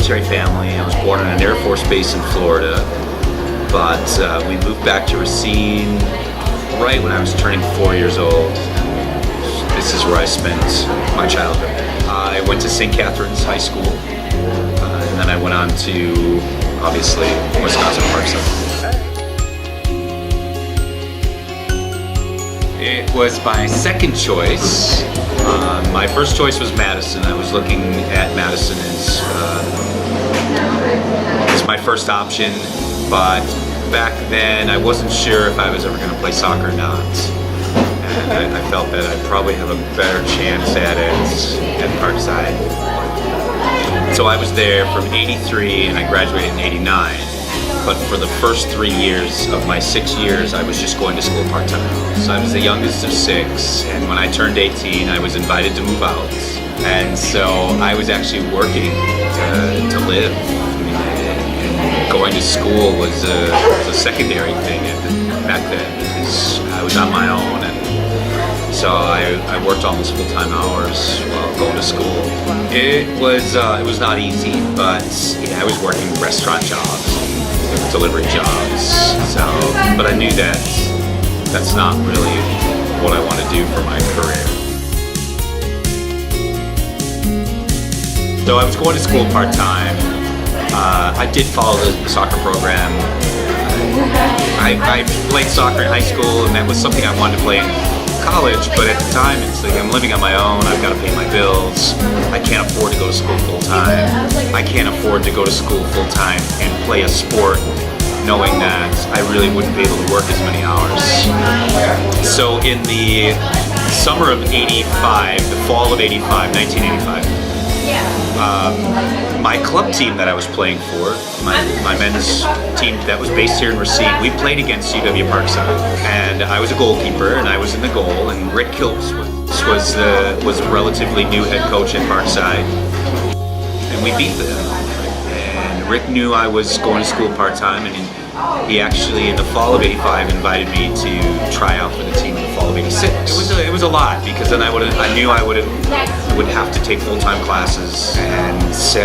military family. I was born on an Air Force base in Florida, but we moved back to Racine right when I was turning 4 years old. This is where I spent my childhood. I went to St. Catherine's High School, and then I went on to, obviously, Wisconsin Parkside. It was my second choice. My first choice was Madison. I was looking at Madison as my first option, but back then I wasn't sure if I was ever going to play soccer or not. And I felt that I'd probably have a better chance at it at Parkside. So I was there from '83 and I graduated in '89. But for the first 3 years of my 6 years, I was just going to school part-time. So I was the youngest of 6, and when I turned 18, I was invited to move out. And so I was actually working to live. And going to school was a secondary thing back then, because I was on my own. And so I worked almost full-time hours while going to school. It was not easy, but yeah, I was working restaurant jobs, delivery jobs, but I knew that that's not really what I want to do for my career. So I was going to school part-time. I did follow the soccer program. I played soccer in high school, and that was something I wanted to play in college, but at the time it's like I'm living on my own, I've got to pay my bills, I can't afford to go to school full-time, I can't afford to go to school full-time and play a sport knowing that I really wouldn't be able to work as many hours. So in the summer of '85, the fall of '85, my club team that I was playing for, my men's team that was based here in Racine, we played against UW Parkside, and I was a goalkeeper and I was in the goal, and Rick Kilps was a relatively new head coach at Parkside, and we beat them. And Rick knew I was going to school part-time, and he actually in the fall of '85 invited me to try out for the team in the fall of '86. It was a lot, because then I knew I would have to take full-time classes, and so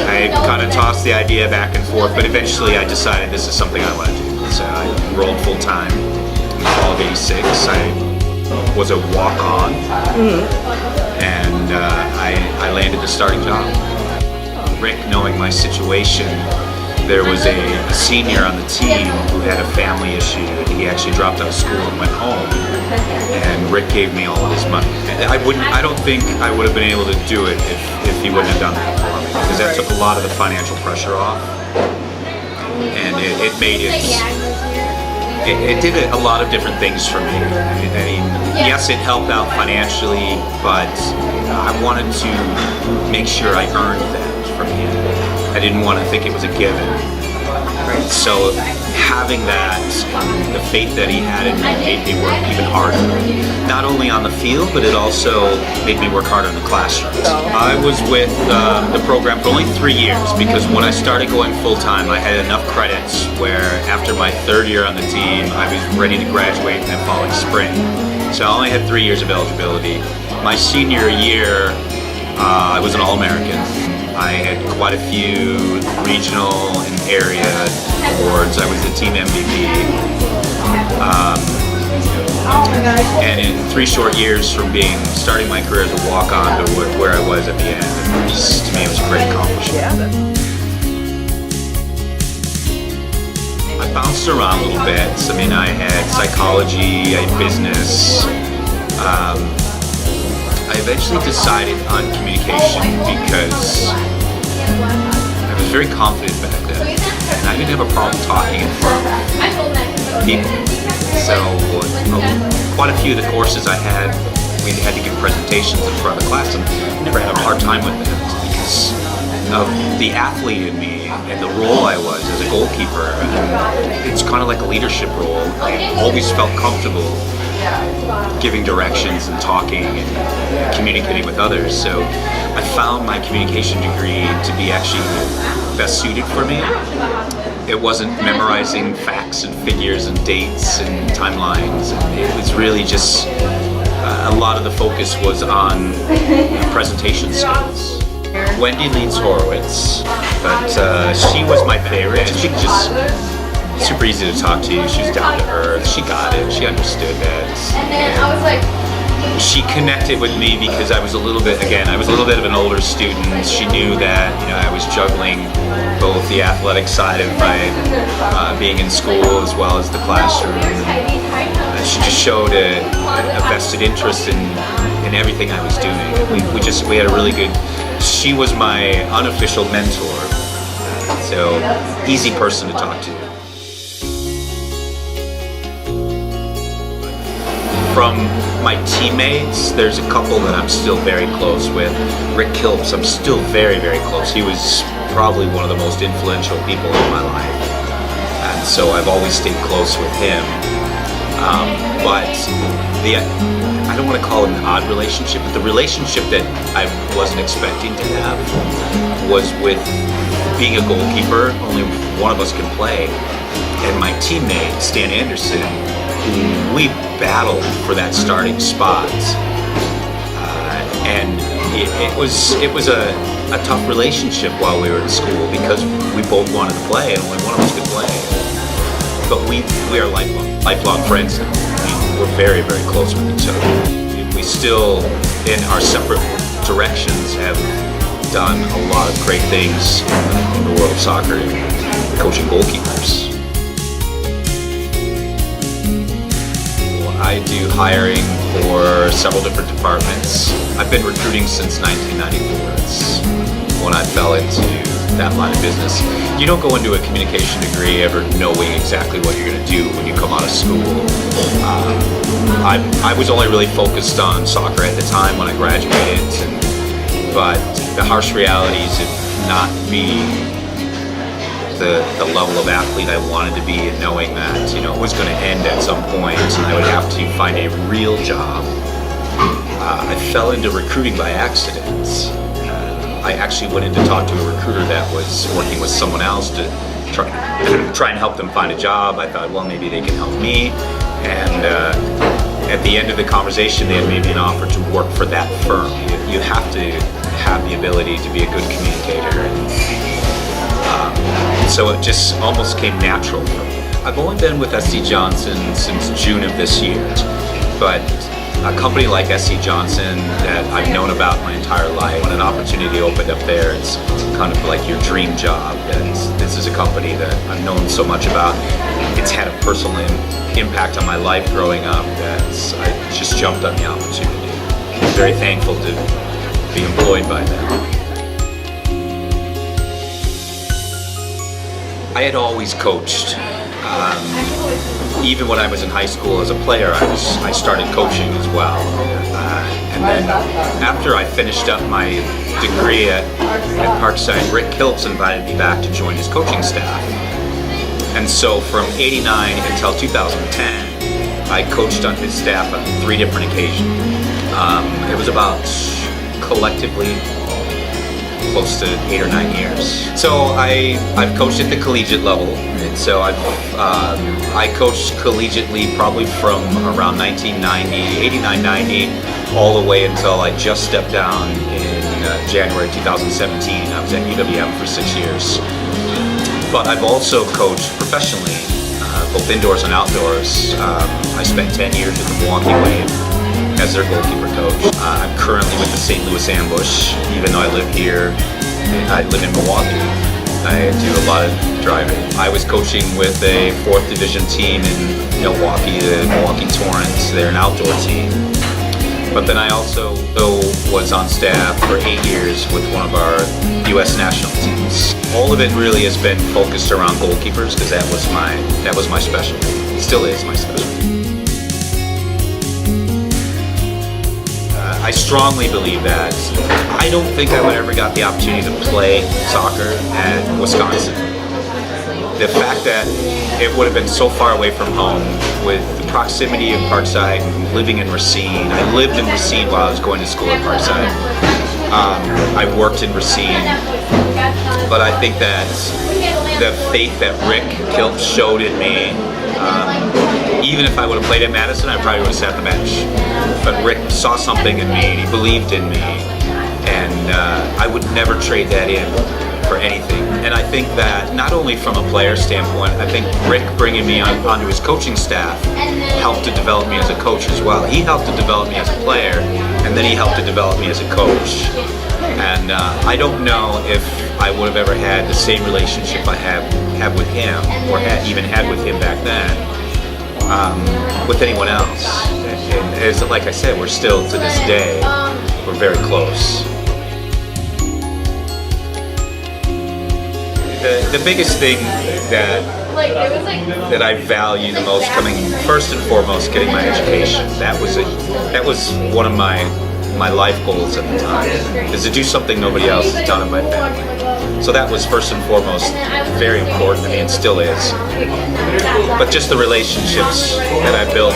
I kind of tossed the idea back and forth, but eventually I decided this is something I want to do. So I enrolled full-time in the fall of '86. I was a walk-on, and I landed the starting job. Rick, knowing my situation, there was a senior on the team who had a family issue, and he actually dropped out of school and went home, and Rick gave me all of his money. I don't think I would have been able to do it if he wouldn't have done that for me, because that took a lot of the financial pressure off, and it made it did a lot of different things for me. I mean, yes, it helped out financially, but I wanted to make sure I earned that from him. I didn't want to think it was a given. So having that, the faith that he had in me, made me work even harder. Not only on the field, but it also made me work harder in the classroom. I was with the program for only 3 years, because when I started going full-time, I had enough credits where after my 3rd year on the team, I was ready to graduate in the following spring. So I only had 3 years of eligibility. My senior year, I was an All-American. I had quite a few regional and area awards. I was the team MVP. And in 3 short years from starting my career as a walk-on to where I was at the end, to me it was a great accomplishment. I bounced around a little bit. I mean, I had psychology, I had business. I eventually decided on communication because I was very confident back then, and I didn't have a problem talking in front of people. So quite a few of the courses I had, we had to give presentations in front of the class, and I never had a hard time with that because of the athlete in me and the role I was as a goalkeeper. It's kind of like a leadership role. I always felt comfortable giving directions and talking and communicating with others. So I found my communication degree to be actually best suited for me. It wasn't memorizing facts and figures and dates and timelines. It was really just a lot of the focus was on presentation skills. Wendy Leeds Horowitz, but she was my favorite. She just super easy to talk to. She was down to earth. She got it. She understood that. And then I was like, she connected with me because I was a little bit of an older student. She knew that I was juggling both the athletic side of my being in school as well as the classroom. And she just showed a vested interest in everything I was doing. We had a really good. She was my unofficial mentor, so easy person to talk to. From my teammates, there's a couple that I'm still very close with. Rick Kilps, I'm still very, very close. He was probably one of the most influential people in my life. And so I've always stayed close with him. But I don't want to call it an odd relationship, but the relationship that I wasn't expecting to have was with being a goalkeeper. Only one of us can play. And my teammate, Stan Anderson, we battled for that starting spot, and it was a tough relationship while we were in school because we both wanted to play and only one of us could play. But we are lifelong friends now. We're very, very close with each other. We still, in our separate directions, have done a lot of great things in the world of soccer, coaching goalkeepers. I do hiring for several different departments. I've been recruiting since 1994. It's when I fell into that line of business. You don't go into a communication degree ever knowing exactly what you're going to do when you come out of school. I was only really focused on soccer at the time when I graduated, but the harsh realities of not being the level of athlete I wanted to be, and knowing that it was going to end at some point and I would have to find a real job. I fell into recruiting by accident. I actually went in to talk to a recruiter that was working with someone else to try and help them find a job. I thought, well, maybe they can help me. And at the end of the conversation, they had made me an offer to work for that firm. You have to have the ability to be a good communicator. So it just almost came natural for me. I've only been with SC Johnson since June of this year, but a company like SC Johnson that I've known about my entire life, when an opportunity opened up there, it's kind of like your dream job. And this is a company that I've known so much about. It's had a personal impact on my life growing up that I just jumped on the opportunity. I'm very thankful to be employed by them. I had always coached. Even when I was in high school as a player, I started coaching as well. And then after I finished up my degree at Parkside, Rick Kilps invited me back to join his coaching staff. And so from '89 until 2010, I coached on his staff on 3 different occasions. It was about collectively close to 8 or 9 years. So I've coached at the collegiate level, and so I coached collegiately probably from around 1990, 89, 90, all the way until I just stepped down in January 2017. I was at UWM for 6 years. But I've also coached professionally, both indoors and outdoors. I spent 10 years with the Milwaukee Wave as their goalkeeper coach. I'm currently with the St. Louis Ambush, even though I live here. I live in Milwaukee. I do a lot of driving. I was coaching with a 4th Division team in Milwaukee, the Milwaukee Torrents. They're an outdoor team. But then I also was on staff for 8 years with one of our U.S. national teams. All of it really has been focused around goalkeepers because that was my specialty. It still is my specialty. I strongly believe that. I don't think I would ever got the opportunity to play soccer at Wisconsin. The fact that it would have been so far away from home with the proximity of Parkside and living in Racine. I lived in Racine while I was going to school at Parkside. I worked in Racine. But I think that the faith that Rick Kilps showed in me, even if I would have played at Madison, I probably would have sat on the bench. But Rick saw something in me, and he believed in me, and and I would never trade that in for anything. And I think that not only from a player standpoint, I think Rick bringing me onto his coaching staff helped to develop me as a coach as well. He helped to develop me as a player, and then he helped to develop me as a coach. And I don't know if I would have ever had the same relationship I have with him, or even had with him back then, with anyone else. And as like I said, we're still to this day, we're very close. The biggest thing that I value the most, coming first and foremost, getting my education. That was one of my life goals at the time, is to do something nobody else has done in my family. So that was first and foremost very important to me, and still is. But just the relationships that I built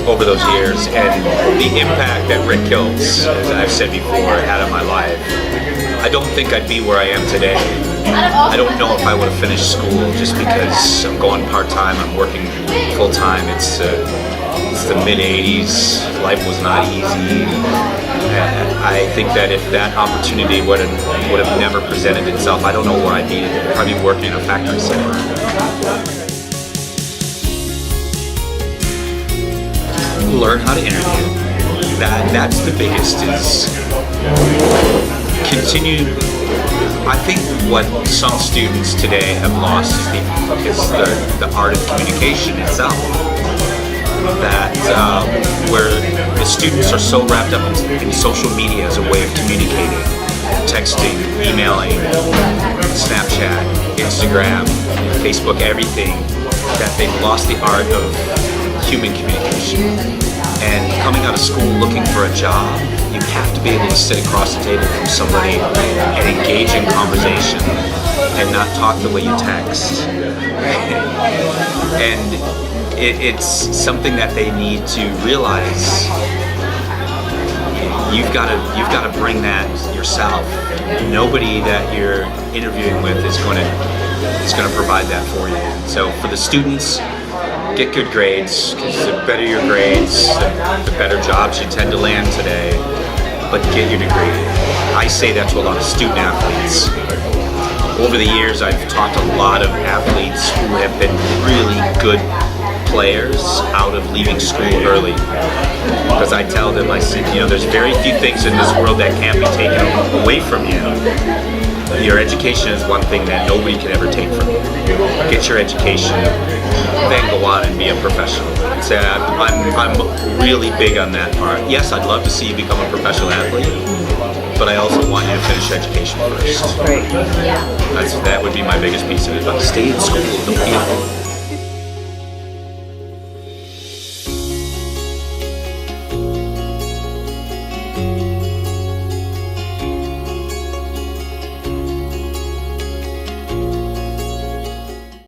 over those years, and the impact that Rick Kiltz, as I've said before, had on my life. I don't think I'd be where I am today. I don't know if I would have finished school, just because I'm going part-time, I'm working full-time. It's the mid-'80s, life was not easy. I think that if that opportunity would have never presented itself, I don't know where I'd be today. I'd probably working in a factory somewhere. Learn how to interview. That's the biggest, is continue. I think what some students today have lost is the art of communication itself. That where the students are so wrapped up in social media as a way of communicating, texting, emailing, Snapchat, Instagram, Facebook, everything, that they've lost the art of human communication. And coming out of school looking for a job, you have to be able to sit across the table from somebody and engage in conversation and not talk the way you text. And it's something that they need to realize. You've got to bring that yourself. Nobody that you're interviewing with is going to provide that for you. So for the students, get good grades, because the better your grades, the better jobs you tend to land today. But get your degree. I say that to a lot of student athletes. Over the years, I've taught a lot of athletes who have been really good players out of leaving school early. Because I tell them, I said, there's very few things in this world that can't be taken away from you. Your education is one thing that nobody can ever take from you. Get your education, then go on and be a professional. So I'm really big on that part. Yes, I'd love to see you become a professional athlete, but I also want you to finish education first. Right. That would be my biggest piece of advice. Stay in school. Don't be